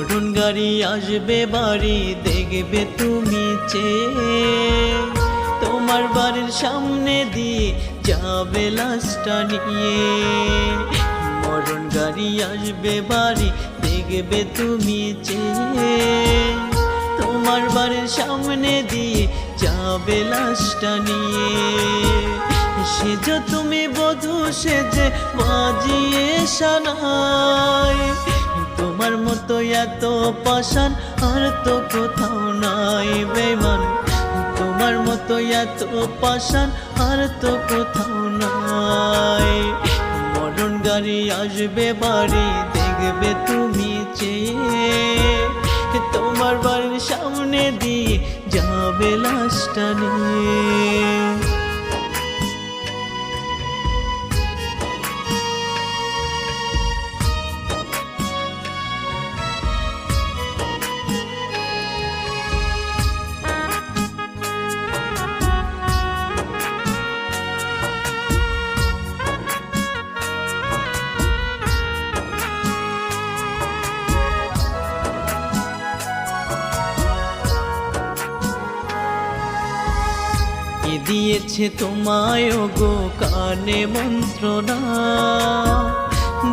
মরণ গাড়ি আসবে বাড়ি দেখবে তুমি চেয়ে, তোমার বাড়ির সামনে দিয়ে যাবে লাশটা নিয়ে। মরণ গাড়ি আসবে বাড়ি দেখবে তুমি চেয়ে, তোমার বাড়ির সামনে দিয়ে যাবে লাশটা নিয়ে। সেজো তুমি বধূ সেজে বাজিয়ে সানাই, তোমার মতো এত পাষাণ আর তো কোথাও নাই বেঈমান। তোমার মতো এত পাষাণ আর তো কোথাও নাই। মরণ গাড়ি আসবে বাড়ি দেখবে তুমি চেয়ে, তোমার বাড়ির সামনে দিয়ে যাবে লাশটা নিয়ে। দিয়েছে তোমায় গো কানে মন্ত্রণা,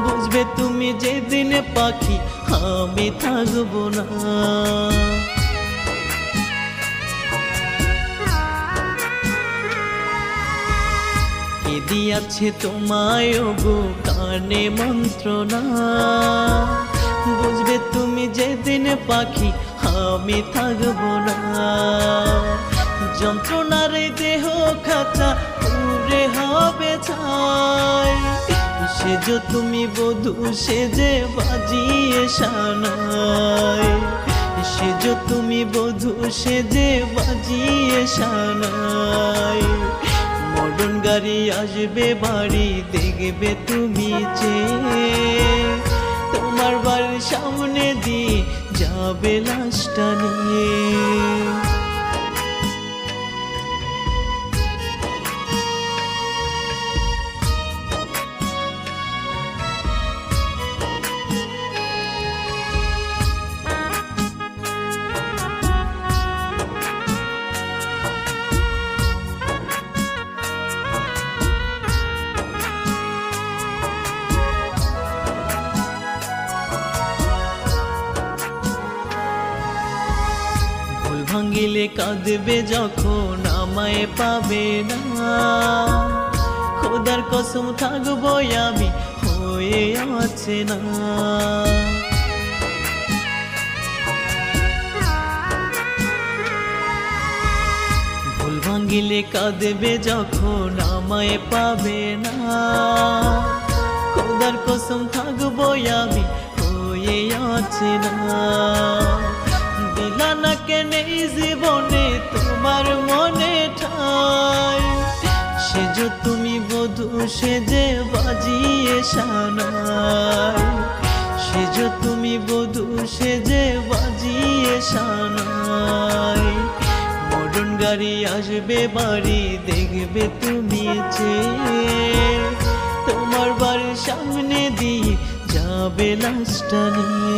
বুঝবে তুমি যেদিন পাখি আমি থাকবো না। কে দিয়েছে তোমায় গো কানে মন্ত্রণা, বুঝবে তুমি যেদিন পাখি আমি থাকবো না। যন্ত্রণার দেহ খাঁচা পুরে হবে ছাই, সেজো তুমি বধূ সেজে বাজিয়ে সানাই। সেজো তুমি বধূ সেজে বাজিয়ে সানাই। মরণ গাড়ি আসবে বাড়ি দেখবে তুমি চেয়ে, তোমার বাড়ির সামনে দিয়ে যাবে লাশটা নিয়ে। ভাঙিলে কাঁদবে যখন আমায় পাবে না, খোদার কসম থাকবো আমি হয়ে আছে না। ভুল ভাঙিলে কাঁদবে যখন আমায় পাবে না, খোদার কসম থাকবো আমি হয়ে আছে না। দিলা না কেন এই জীবনে তোমার মনে ঠাই, সেজো তুমি বধূ সেজে বাজিয়ে সানাই। সেজো তুমি বধূ সেজে বাজিয়ে সানাই। মরণ গাড়ি আসবে বাড়ি দেখবে তুমি চেয়ে, তোমার বাড়ির সামনে দিয়ে যাবে লাশটা নিয়ে।